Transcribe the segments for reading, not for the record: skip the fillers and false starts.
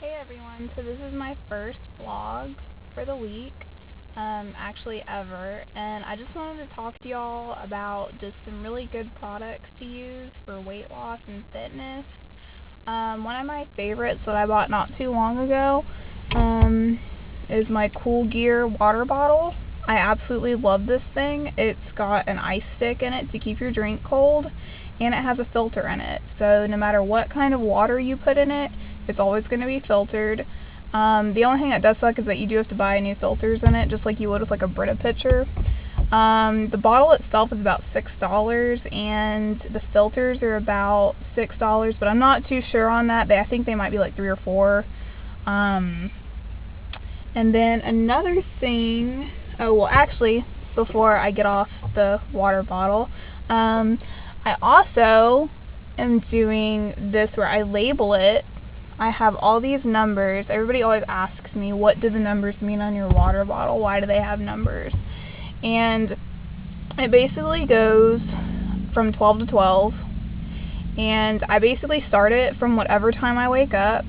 Hey everyone, so this is my first vlog for the week, actually ever, and I just wanted to talk to y'all about just some really good products to use for weight loss and fitness. One of my favorites that I bought not too long ago is my Cool Gear water bottle. I absolutely love this thing. It's got an ice stick in it to keep your drink cold, and it has a filter in it, so no matter what kind of water you put in it, it's always going to be filtered. The only thing that does suck is that you do have to buy new filters in it, just like you would with like a Brita pitcher. The bottle itself is about $6, and the filters are about $6, but I'm not too sure on that. I think they might be like $3 or $4. And then another thing, actually, before I get off the water bottle, I also am doing this where I label it. I have all these numbers. Everybody always asks me, what do the numbers mean on your water bottle? Why do they have numbers? And it basically goes from 12 to 12. And I basically start it from whatever time I wake up,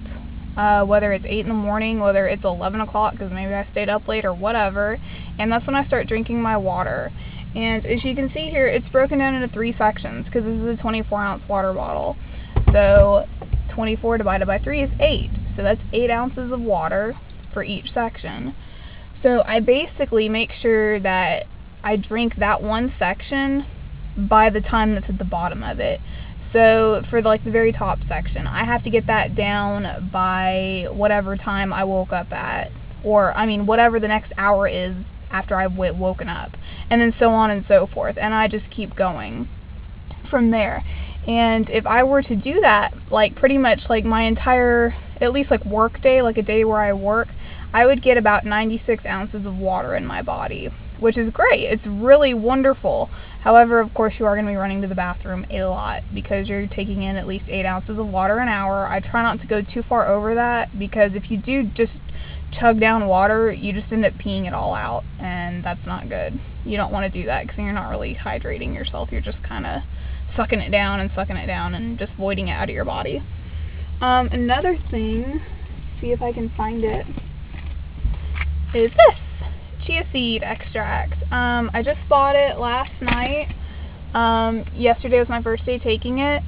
whether it's 8 in the morning, whether it's 11 o'clock because maybe I stayed up late or whatever. And that's when I start drinking my water. And as you can see here, it's broken down into 3 sections because this is a 24-ounce water bottle. So 24 divided by 3 is 8. So that's 8 ounces of water for each section. So I basically make sure that I drink that one section by the time that's at the bottom of it. So for the very top section, I have to get that down by whatever time I woke up at, or I mean whatever the next hour is after I've woken up, and then so on and so forth, and I just keep going from there. And if I were to do that, pretty much my entire, at least work day, a day where I work, I would get about 96 ounces of water in my body, which is great. It's really wonderful. However, of course, you are going to be running to the bathroom a lot because you're taking in at least 8 ounces of water an hour. I try not to go too far over that because if you do just chug down water, you just end up peeing it all out, and that's not good. You don't want to do that because you're not really hydrating yourself. You're just kind of sucking it down and just voiding it out of your body. Another thing, see if I can find it, is this chia seed extract. I just bought it last night. Yesterday was my first day taking it.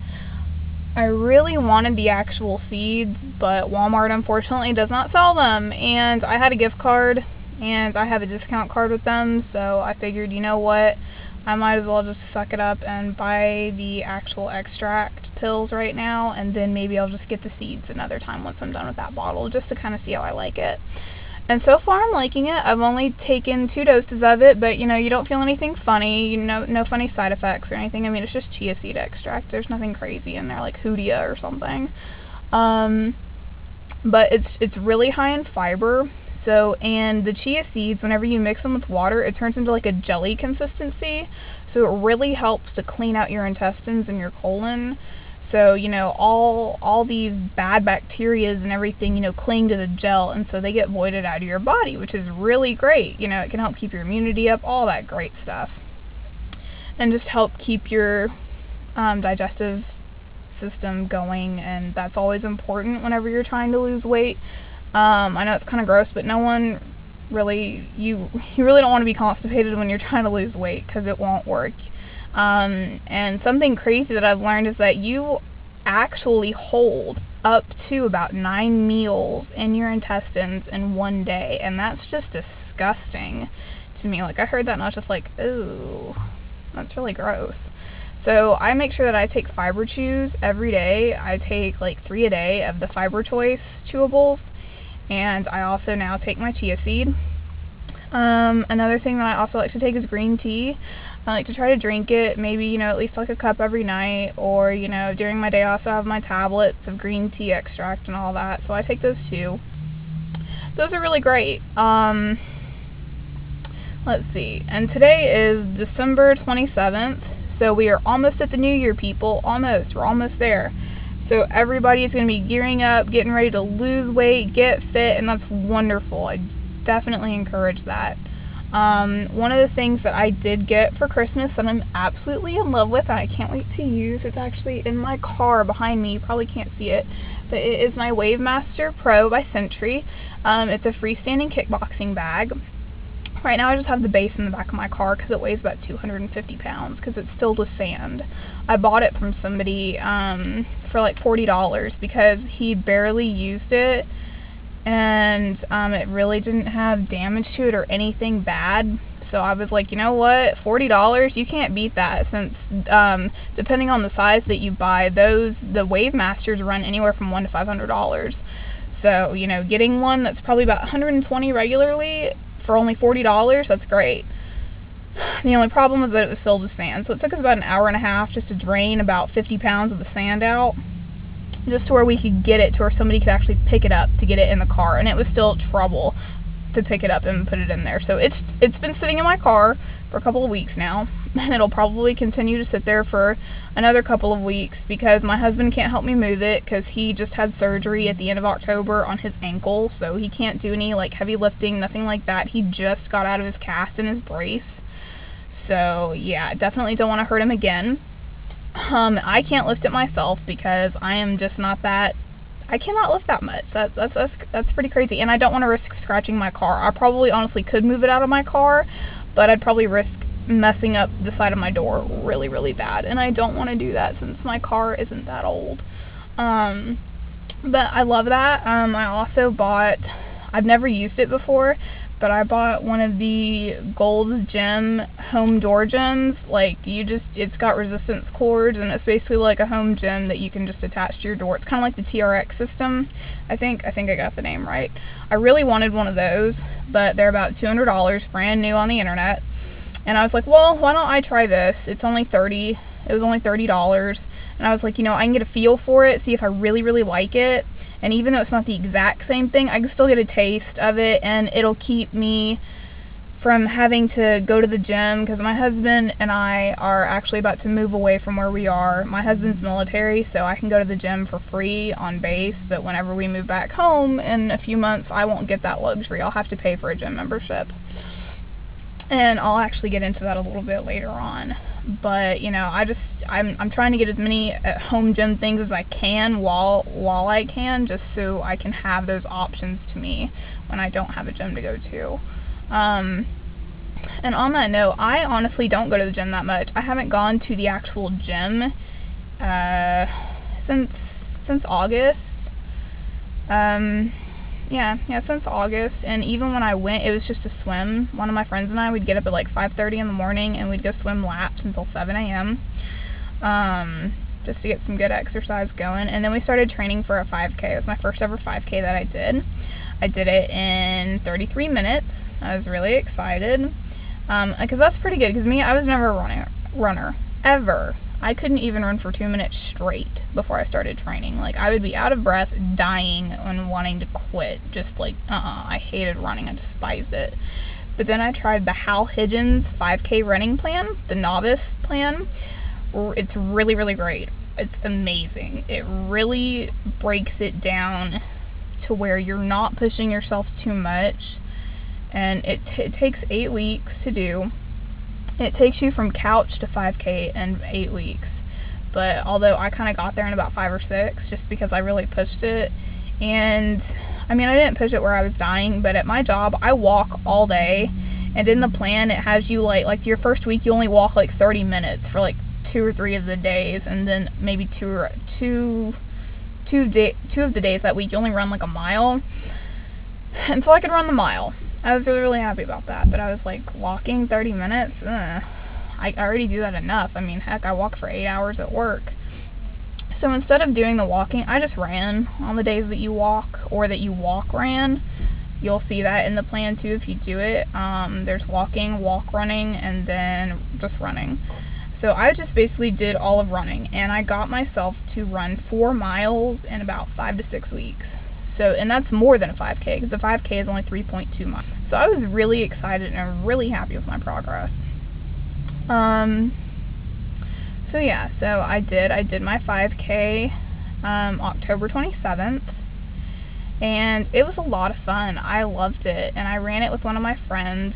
I really wanted the actual seeds, but Walmart unfortunately does not sell them, and I had a gift card and I have a discount card with them, so I figured, you know what, I might as well just suck it up and buy the actual extract pills right now, and then maybe I'll just get the seeds another time once I'm done with that bottle, just to kind of see how I like it. And so far I'm liking it. I've only taken 2 doses of it, but you don't feel anything funny, no funny side effects or anything. I mean, it's just chia seed extract. There's nothing crazy in there like Hoodia or something. But it's really high in fiber. So, and the chia seeds, whenever you mix them with water, it turns into a jelly consistency. So it really helps to clean out your intestines and your colon. So, all these bad bacteria and everything, cling to the gel, and so they get voided out of your body, which is really great. It can help keep your immunity up, all that great stuff. And just help keep your digestive system going, and that's always important whenever you're trying to lose weight. I know it's kind of gross, but no one really, you really don't want to be constipated when you're trying to lose weight, because it won't work. And something crazy that I've learned is that you actually hold up to about 9 meals in your intestines in one day, and that's just disgusting to me. I heard that and I was just ooh, that's really gross. So I make sure that I take Fiber Chews every day. I take 3 a day of the Fiber Choice chewables, and I also now take my chia seed. Another thing that I also like to take is green tea. I like to try to drink it, maybe, at least a cup every night, or, during my day I also have my tablets of green tea extract and all that, so I take those too. Those are really great. Let's see, and today is December 27th, so we are almost at the new year, people. We're almost there. So everybody is going to be gearing up, getting ready to lose weight, get fit, and that's wonderful. I definitely encourage that. One of the things that I did get for Christmas that I'm absolutely in love with, and I can't wait to use, it's actually in my car behind me, you probably can't see it, but it is my Wavemaster Pro by Sentry. It's a freestanding kickboxing bag. Right now I just have the base in the back of my car because it weighs about 250 pounds because it's filled with sand. I bought it from somebody for like $40 because he barely used it, and it really didn't have damage to it or anything bad. So I was like, you know what, $40, you can't beat that, since depending on the size that you buy, the Wavemasters run anywhere from $100 to $500. So, you know, getting one that's probably about $120 regularly for only $40, that's great. The only problem was that it was filled with sand, so it took us about an hour and a half just to drain about 50 pounds of the sand out, just to where we could get it to where somebody could actually pick it up to get it in the car, and it was still trouble to pick it up and put it in there. So it's been sitting in my car for a couple of weeks now, and it'll probably continue to sit there for another couple of weeks because my husband can't help me move it because he just had surgery at the end of October on his ankle, so he can't do any like heavy lifting, nothing like that. He just got out of his cast and his brace, so yeah, definitely don't want to hurt him again. I can't lift it myself because I am just not that. I cannot lift that much. That's pretty crazy, and I don't want to risk scratching my car. I probably honestly could move it out of my car, but I'd probably risk messing up the side of my door really, really bad, and I don't want to do that since my car isn't that old. But I love that. I also bought, I've never used it before, but I bought one of the Gold's Gym home door gyms. Like, it's got resistance cords, and it's basically like a home gym that you can just attach to your door. It's kind of like the TRX system. I think I got the name right. I really wanted one of those, but they're about $200, brand new on the internet. And I was like, well, why don't I try this? It was only $30, and I was like, you know, I can get a feel for it, see if I really, really like it. And even though it's not the exact same thing, I can still get a taste of it, and it'll keep me from having to go to the gym, because my husband and I are actually about to move away from where we are. My husband's military, so I can go to the gym for free on base, but whenever we move back home in a few months, I won't get that luxury. I'll have to pay for a gym membership. And I'll actually get into that a little bit later on. But, you know, I'm trying to get as many home gym things as I can while I can, just so I can have those options to me when I don't have a gym to go to. And on that note, I honestly don't go to the gym that much. I haven't gone to the actual gym since August. Yeah, since August, and even when I went, it was just to swim. One of my friends and I would get up at like 5:30 in the morning, and we'd go swim laps until 7 a.m. Just to get some good exercise going, and then we started training for a 5K. It was my first ever 5K that I did. I did it in 33 minutes. I was really excited, because that's pretty good, because I was never a runner, ever. I couldn't even run for 2 minutes straight before I started training. Like, I would be out of breath, dying, and wanting to quit. Just like, I hated running. I despised it. But then I tried the Hal Hidgens 5K running plan, the novice plan. It's really, really great. It's amazing. It really breaks it down to where you're not pushing yourself too much. And it takes 8 weeks to do. It takes you from couch to 5K in 8 weeks, but although I kind of got there in about 5 or 6, just because I really pushed it. And I mean, I didn't push it where I was dying, but at my job, I walk all day, and in the plan, it has you like your first week, you only walk like 30 minutes for like 2 or 3 of the days, and then maybe two of the days that week, you only run like a mile. And so I could run the mile. I was really, really happy about that, but I was like, walking 30 minutes? I already do that enough. I mean, heck, I walk for 8 hours at work. So instead of doing the walking, I just ran on the days that you walk, or that you ran. You'll see that in the plan too if you do it. There's walking, walk running, and then just running. So I just basically did all of running, and I got myself to run 4 miles in about 5 to 6 weeks. So, and that's more than a 5K, because the 5K is only 3.2 miles. So I was really excited and really happy with my progress. So yeah, so I did my 5K October 27th, and it was a lot of fun. I loved it, and I ran it with one of my friends.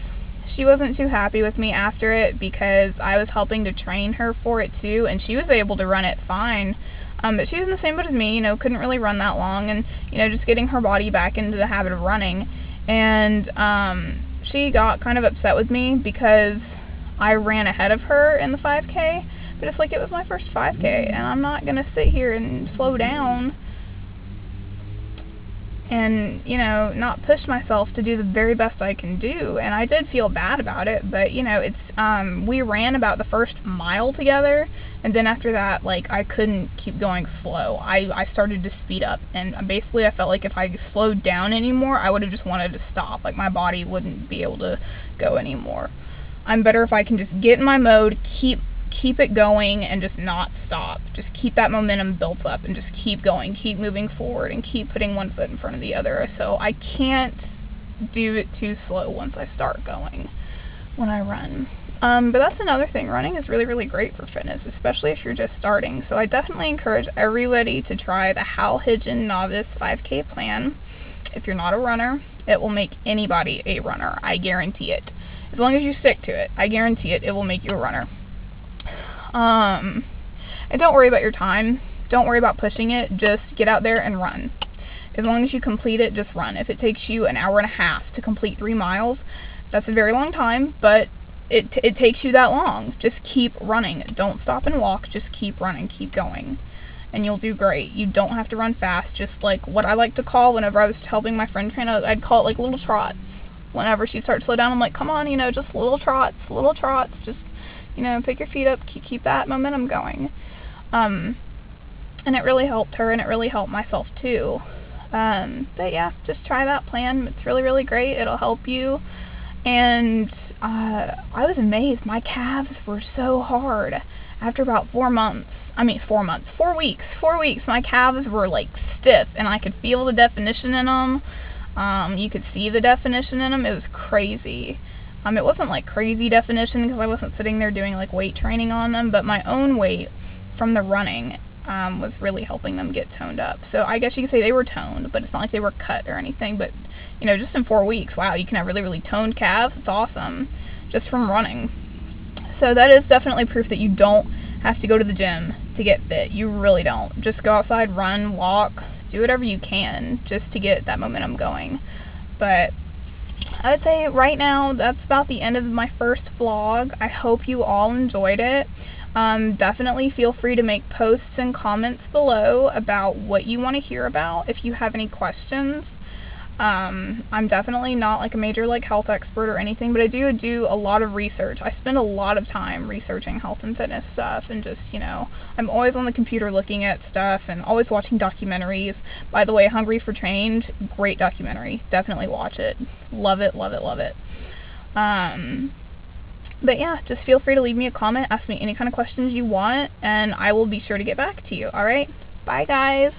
she wasn't too happy with me after it because I was helping to train her for it too, and she was able to run it fine. But she was in the same boat as me, couldn't really run that long, and, just getting her body back into the habit of running. And she got kind of upset with me because I ran ahead of her in the 5K, but it's like it was my first 5K, and I'm not going to sit here and slow down and, not push myself to do the very best I can do. And I did feel bad about it, but, it's, we ran about the first mile together, and then after that, like, I couldn't keep going slow. I started to speed up, and basically I felt like if I slowed down anymore, I would have just wanted to stop. Like, my body wouldn't be able to go anymore. I'm better if I can just get in my mode, keep it going, and just not stop. Just keep that momentum built up and just keep going, keep moving forward, and keep putting one foot in front of the other. So I can't do it too slow once I start going when I run. But that's another thing. Running is really, really great for fitness, especially if you're just starting. So I definitely encourage everybody to try the Hal Hidgen Novice 5K plan. If you're not a runner, it will make anybody a runner. I guarantee it. As long as you stick to it, I guarantee it will make you a runner. And don't worry about your time. Don't worry about pushing it. Just get out there and run. As long as you complete it, just run. If it takes you an hour and a half to complete 3 miles, that's a very long time, but it takes you that long. Just keep running. Don't stop and walk. Just keep running. Keep going. And you'll do great. You don't have to run fast. Just like what I like to call, whenever I was helping my friend train, I'd call it like little trots. Whenever she'd start to slow down, I'm like, come on, just little trots, just, pick your feet up, keep that momentum going. And it really helped her, and it really helped myself too. But yeah, just try that plan. It's really, really great. It'll help you. And I was amazed. My calves were so hard. After about 4 weeks, my calves were like stiff, and I could feel the definition in them. You could see the definition in them. It was crazy. It wasn't like crazy definition because I wasn't sitting there doing like weight training on them, but my own weight from the running was really helping them get toned up. So I guess you could say they were toned, but it's not like they were cut or anything. But just in 4 weeks, wow, you can have really, really toned calves. It's awesome, just from running. So that is definitely proof that you don't have to go to the gym to get fit. You really don't. Just go outside, run, walk, do whatever you can just to get that momentum going. But I would say right now that's about the end of my first vlog. I hope you all enjoyed it. Definitely feel free to make posts and comments below about what you want to hear about if you have any questions. I'm definitely not like a major health expert or anything, but I do a lot of research. I spend a lot of time researching health and fitness stuff, and just, I'm always on the computer looking at stuff and always watching documentaries. By the way, Hungry for Change, great documentary. Definitely watch it. Love it, love it, love it. But yeah, just feel free to leave me a comment, ask me any kind of questions you want, and I will be sure to get back to you. Alright? Bye guys!